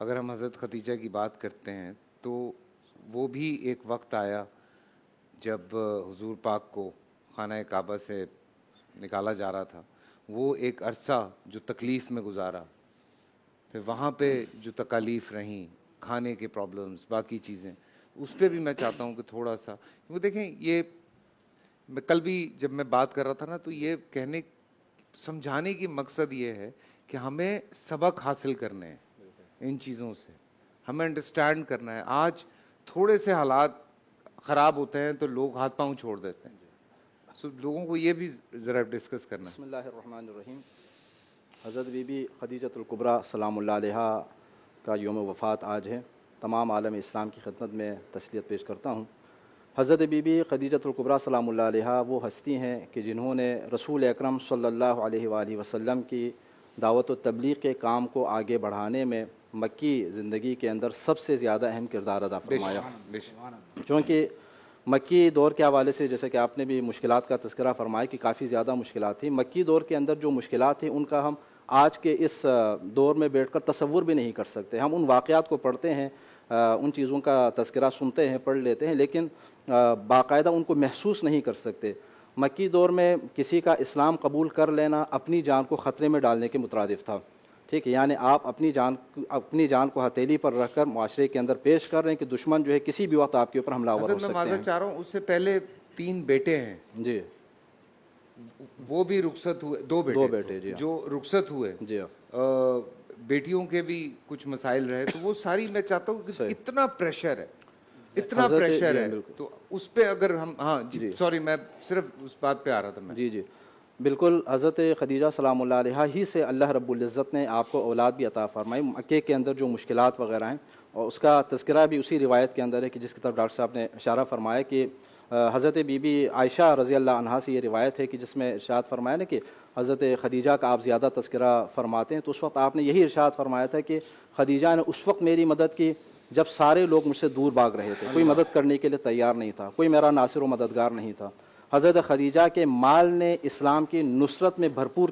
اگر ہم حضرت خدیجہ کی بات کرتے ہیں تو وہ بھی ایک وقت آیا جب حضور پاک کو خانہ کعبہ سے نکالا جا رہا تھا. وہ ایک عرصہ جو تکلیف میں گزارا, پھر وہاں پہ جو تکالیف رہیں, کھانے کے پرابلمس, باقی چیزیں, اس پہ بھی میں چاہتا ہوں کہ تھوڑا سا, وہ دیکھیں یہ میں کل بھی جب میں بات کر رہا تھا نا, تو یہ کہنے سمجھانے کی مقصد یہ ہے کہ ہمیں سبق حاصل کرنے ہیں ان چیزوں سے, ہمیں انڈرسٹینڈ کرنا ہے. آج تھوڑے سے حالات خراب ہوتے ہیں تو لوگ ہاتھ پاؤں چھوڑ دیتے ہیں, سو لوگوں کو یہ بھی ذرا ڈسکس کرنا ہے. بسم اللہ الرحمن الرحیم. حضرت بی بی خدیجۃ الکبریٰ سلام اللہ علیہا کا یوم وفات آج ہے. تمام عالم اسلام کی خدمت میں تسلیت پیش کرتا ہوں. حضرت بی بی خدیجۃ الکبریٰ سلام اللہ علیہا وہ ہستی ہیں کہ جنہوں نے رسول اکرم صلی اللہ علیہ وآلہ وسلم کی دعوت و تبلیغ کے کام کو آگے بڑھانے میں مکی زندگی کے اندر سب سے زیادہ اہم کردار ادا فرمایا. چونکہ مکی دور کے حوالے سے جیسے کہ آپ نے بھی مشکلات کا تذکرہ فرمایا کہ کافی زیادہ مشکلات تھیں. مکی دور کے اندر جو مشکلات تھیں ان کا ہم آج کے اس دور میں بیٹھ کر تصور بھی نہیں کر سکتے. ہم ان واقعات کو پڑھتے ہیں, ان چیزوں کا تذکرہ سنتے ہیں, پڑھ لیتے ہیں, لیکن باقاعدہ ان کو محسوس نہیں کر سکتے. مکی دور میں کسی کا اسلام قبول کر لینا اپنی جان کو خطرے میں ڈالنے کے مترادف تھا. ٹھیک ہے, یعنی آپ اپنی جان کو ہتھیلی پر رکھ کر معاشرے کے اندر پیش کر رہے ہیں کہ دشمن جو ہے کسی بھی وقت آپ کے اوپر حملہ آور ہو سکتے ہیں. میں معذرت چاہ رہا ہوں, اس سے پہلے 3 بیٹے ہیں جی, وہ بھی رخصت ہوئے, 2 بیٹے جی جو رخصت ہوئے, جی, بیٹیوں کے بھی کچھ مسائل رہے, تو وہ ساری میں چاہتا ہوں کہ اتنا پریشر ہے, اتنا پریشر ہے, تو اس پہ اگر ہم جی سوری میں صرف اس بات پہ آ رہا تھا میں. جی بالکل. حضرت خدیجہ سلام اللہ علیہا ہی سے اللہ رب العزت نے آپ کو اولاد بھی عطا فرمائی. مکے کے اندر جو مشکلات وغیرہ ہیں اور اس کا تذکرہ بھی اسی روایت کے اندر ہے کہ جس کی طرف ڈاکٹر صاحب نے اشارہ فرمایا کہ حضرت بی بی عائشہ رضی اللہ عنہا سے یہ روایت ہے کہ جس میں ارشاد فرمایا نا کہ حضرت خدیجہ کا آپ زیادہ تذکرہ فرماتے ہیں, تو اس وقت آپ نے یہی ارشاد فرمایا تھا کہ خدیجہ نے اس وقت میری مدد کی جب سارے لوگ مجھ سے دور بھاگ رہے تھے, کوئی مدد کرنے کے لیے تیار نہیں تھا, کوئی میرا ناصر و مددگار نہیں تھا. حضرت خدیجہ کے مال نے اسلام کی نصرت میں بھرپور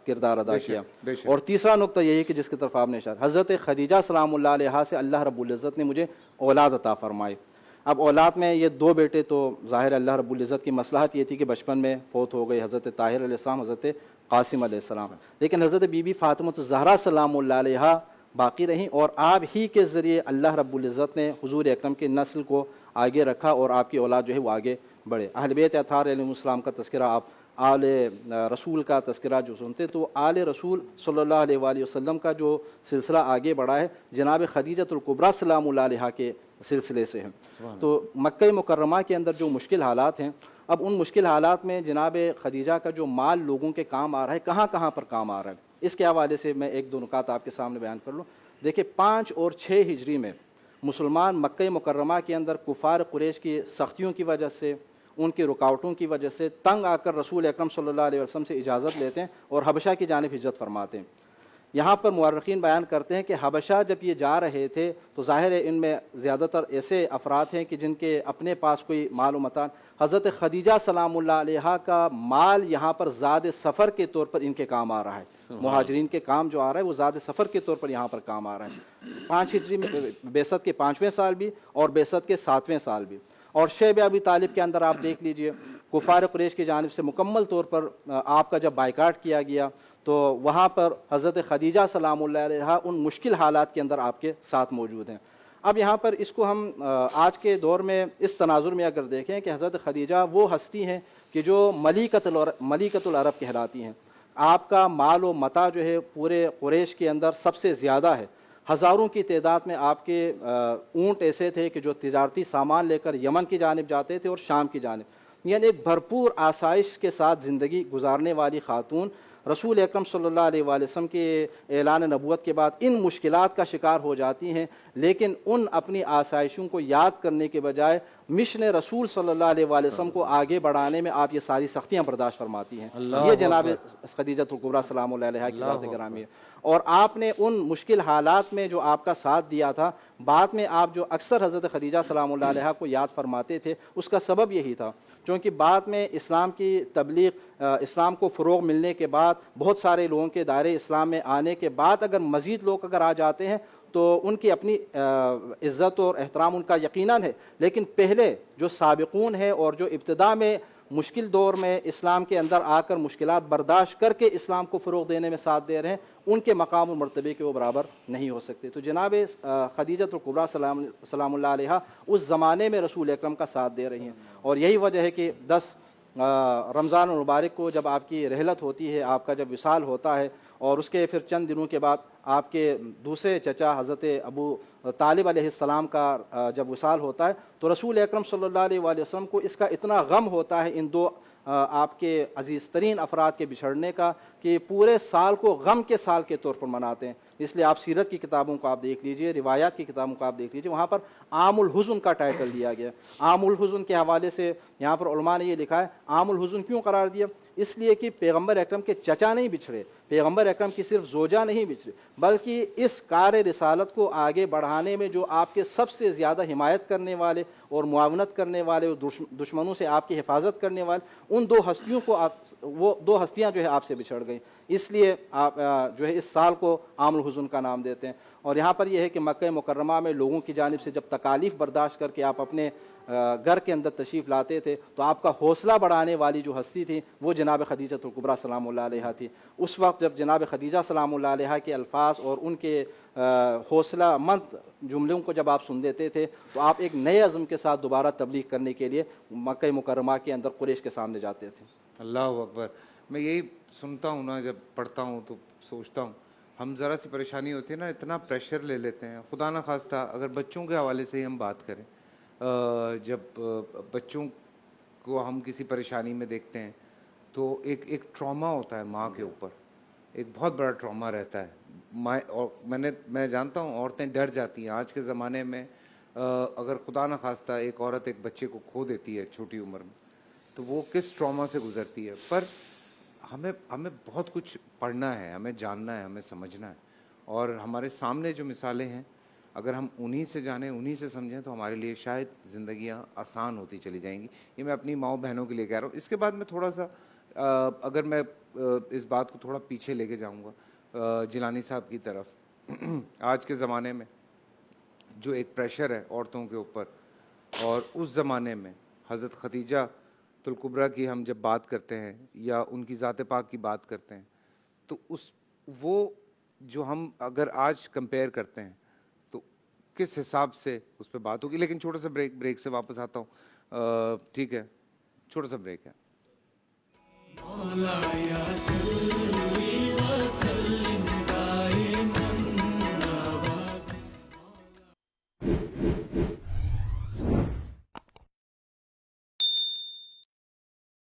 کردار ادا کیا. اور تیسرا نقطہ یہی کہ جس کی طرف آپ نے اشارہ, حضرت خدیجہ سلام اللہ علیہا سے اللہ رب العزت نے مجھے اولاد عطا فرمائی. اب اولاد میں یہ 2 بیٹے تو ظاہر اللہ رب العزت کی مصلحت یہ تھی کہ بچپن میں فوت ہو گئی, حضرت طاہر علیہ السلام, حضرت قاسم علیہ السلام, لیکن حضرت بی بی فاطمہ الزہرا سلام اللہ علیہا باقی رہیں, اور آپ ہی کے ذریعے اللہ رب العزت نے حضور اکرم کی نسل کو آگے رکھا اور آپ کی اولاد جو ہے وہ آگے بڑھے. اہل بیت اطہار علیہ السلام کا تذکرہ, آپ آل رسول کا تذکرہ جو سنتے تو آل رسول صلی اللہ علیہ وآلہ وسلم کا جو سلسلہ آگے بڑھا ہے جناب خدیجۃ الکبریٰ سلام اللہ علیہا کے سلسلے سے ہیں. تو مکہ مکرمہ کے اندر جو مشکل حالات ہیں, اب ان مشکل حالات میں جناب خدیجہ کا جو مال لوگوں کے کام آ رہا ہے, کہاں کہاں پر کام آ رہا ہے, اس کے حوالے سے میں 1-2 نکات آپ کے سامنے بیان کر لوں. دیکھیں 5 اور 6 ہجری میں مسلمان مکہ مکرمہ کے اندر کفار قریش کی سختیوں کی وجہ سے, ان کی رکاوٹوں کی وجہ سے تنگ آ کر رسول اکرم صلی اللہ علیہ وسلم سے اجازت لیتے ہیں اور حبشہ کی جانب ہجرت فرماتے ہیں. یہاں پر مورخین بیان کرتے ہیں کہ حبشہ جب یہ جا رہے تھے تو ظاہر ہے ان میں زیادہ تر ایسے افراد ہیں کہ جن کے اپنے پاس کوئی مال و متاع. حضرت خدیجہ سلام اللہ علیہا کا مال یہاں پر زاد سفر کے طور پر ان کے کام آ رہا ہے. مہاجرین کے کام جو آ رہا ہے وہ زاد سفر کے طور پر یہاں پر کام آ رہا ہے. 5 ہجری میں بعثت کے 5ویں سال بھی اور بعثت کے 7ویں سال بھی. اور شیب ابی طالب کے اندر آپ دیکھ لیجئے کفار قریش کی جانب سے مکمل طور پر آپ کا جب بائیکاٹ کیا گیا تو وہاں پر حضرت خدیجہ سلام اللہ علیہا ان مشکل حالات کے اندر آپ کے ساتھ موجود ہیں. اب یہاں پر اس کو ہم آج کے دور میں اس تناظر میں اگر دیکھیں کہ حضرت خدیجہ وہ ہستی ہیں کہ جو ملکۃ العرب کہلاتی ہیں. آپ کا مال و متاع جو ہے پورے قریش کے اندر سب سے زیادہ ہے. ہزاروں کی تعداد میں آپ کے اونٹ ایسے تھے کہ جو تجارتی سامان لے کر یمن کی جانب جاتے تھے اور شام کی جانب, یعنی ایک بھرپور آسائش کے ساتھ زندگی گزارنے والی خاتون رسول اکرم صلی اللہ علیہ وآلہ وسلم کے اعلان نبوت کے بعد ان مشکلات کا شکار ہو جاتی ہیں, لیکن ان اپنی آسائشوں کو یاد کرنے کے بجائے مشن رسول صلی اللہ علیہ وآلہ وسلم کو آگے بڑھانے میں آپ یہ ساری سختیاں برداشت فرماتی ہیں. یہ جناب خدیجۃ الکبریٰ سلام اللہ علیہا کی ذات گرامی ہے. اور آپ نے ان مشکل حالات میں جو آپ کا ساتھ دیا تھا, بعد میں آپ جو اکثر حضرت خدیجہ سلام اللہ علیہا کو یاد فرماتے تھے, اس کا سبب یہی تھا چونکہ بعد میں اسلام کی تبلیغ, اسلام کو فروغ ملنے کے بعد, بہت سارے لوگوں کے دائرے اسلام میں آنے کے بعد اگر مزید لوگ اگر آ جاتے ہیں تو ان کی اپنی عزت اور احترام ان کا یقیناً ہے، لیکن پہلے جو سابقون ہیں اور جو ابتدا میں مشکل دور میں اسلام کے اندر آ کر مشکلات برداشت کر کے اسلام کو فروغ دینے میں ساتھ دے رہے ہیں، ان کے مقام و مرتبے کے وہ برابر نہیں ہو سکتے۔ تو جناب خدیجۃ الکبریٰ سلام اللہ علیہا اس زمانے میں رسول اکرم کا ساتھ دے رہی ہیں، اور یہی وجہ ہے کہ 10 رمضان المبارک کو جب آپ کی رحلت ہوتی ہے، آپ کا جب وصال ہوتا ہے، اور اس کے پھر چند دنوں کے بعد آپ کے دوسرے چچا حضرت ابو طالب علیہ السلام کا جب وصال ہوتا ہے، تو رسول اکرم صلی اللہ علیہ وآلہ وسلم کو اس کا اتنا غم ہوتا ہے ان دو آپ کے عزیز ترین افراد کے بچھڑنے کا، کہ پورے سال کو غم کے سال کے طور پر مناتے ہیں۔ اس لیے آپ سیرت کی کتابوں کو آپ دیکھ لیجئے، روایات کی کتابوں کو آپ دیکھ لیجئے، وہاں پر عام الحزن کا ٹائٹل دیا گیا۔ عام الحزن کے حوالے سے یہاں پر علماء نے یہ لکھا ہے، عام الحزن کیوں قرار دیا؟ اس لیے کہ پیغمبر اکرم کے چچا نہیں بچھڑے، پیغمبر اکرم کی صرف زوجہ نہیں بچھڑے، بلکہ اس کار رسالت کو آگے بڑھانے میں جو آپ کے سب سے زیادہ حمایت کرنے والے اور معاونت کرنے والے اور دشمنوں سے آپ کی حفاظت کرنے والے، ان دو ہستیوں کو وہ دو ہستیاں جو ہے آپ سے بچھڑ گئیں، اس لیے آپ جو ہے اس سال کو عام الحزن کا نام دیتے ہیں۔ اور یہاں پر یہ ہے کہ مکہ مکرمہ میں لوگوں کی جانب سے جب تکالیف برداشت کر کے آپ اپنے گھر کے اندر تشریف لاتے تھے، تو آپ کا حوصلہ بڑھانے والی جو ہستی تھی وہ جناب خدیجۃ الکبریٰ سلام اللہ علیہا تھی۔ اس وقت جب جناب خدیجہ سلام اللہ علیہا کے الفاظ اور ان کے حوصلہ مند جملوں کو جب آپ سن لیتے تھے، تو آپ ایک نئے عزم کے ساتھ دوبارہ تبلیغ کرنے کے لیے مکہ مکرمہ کے اندر قریش کے سامنے جاتے تھے۔ اللہ اکبر۔ میں یہی سنتا ہوں نا، جب پڑھتا ہوں تو سوچتا ہوں، ہم ذرا سی پریشانی ہوتی ہے نا، اتنا پریشر لے لیتے ہیں۔ خدا نہ خواستہ اگر بچوں کے حوالے سے ہی ہم بات کریں، جب بچوں کو ہم کسی پریشانی میں دیکھتے ہیں تو ایک ٹراما ہوتا ہے ماں کے اوپر، ایک بہت بڑا ٹراما رہتا ہے۔ میں جانتا ہوں عورتیں ڈر جاتی ہیں آج کے زمانے میں۔ اگر خدا نہ خواستہ ایک عورت ایک بچے کو کھو دیتی ہے چھوٹی عمر میں، تو وہ کس ٹراما سے گزرتی ہے۔ پر ہمیں بہت کچھ پڑھنا ہے، ہمیں جاننا ہے، ہمیں سمجھنا ہے، اور ہمارے سامنے جو مثالیں ہیں اگر ہم انہی سے جانیں، انہی سے سمجھیں، تو ہمارے لیے شاید زندگیاں آسان ہوتی چلی جائیں گی۔ یہ میں اپنی ماؤں بہنوں کے لیے کہہ رہا ہوں۔ اس کے بعد میں تھوڑا سا اگر میں اس بات کو تھوڑا پیچھے لے کے جاؤں گا جیلانی صاحب کی طرف، آج کے زمانے میں جو ایک پریشر ہے عورتوں کے اوپر، اور اس زمانے میں حضرت خدیجہ الکبریٰ کی ہم جب بات کرتے ہیں یا ان کی ذات پاک کی بات کرتے ہیں، تو وہ جو ہم اگر آج کمپیئر کرتے ہیں تو کس حساب سے اس پہ بات ہوگی۔ لیکن چھوٹا سا بریک سے واپس آتا ہوں، ٹھیک ہے، چھوٹا سا بریک ہے۔ مولایا صلی وسلم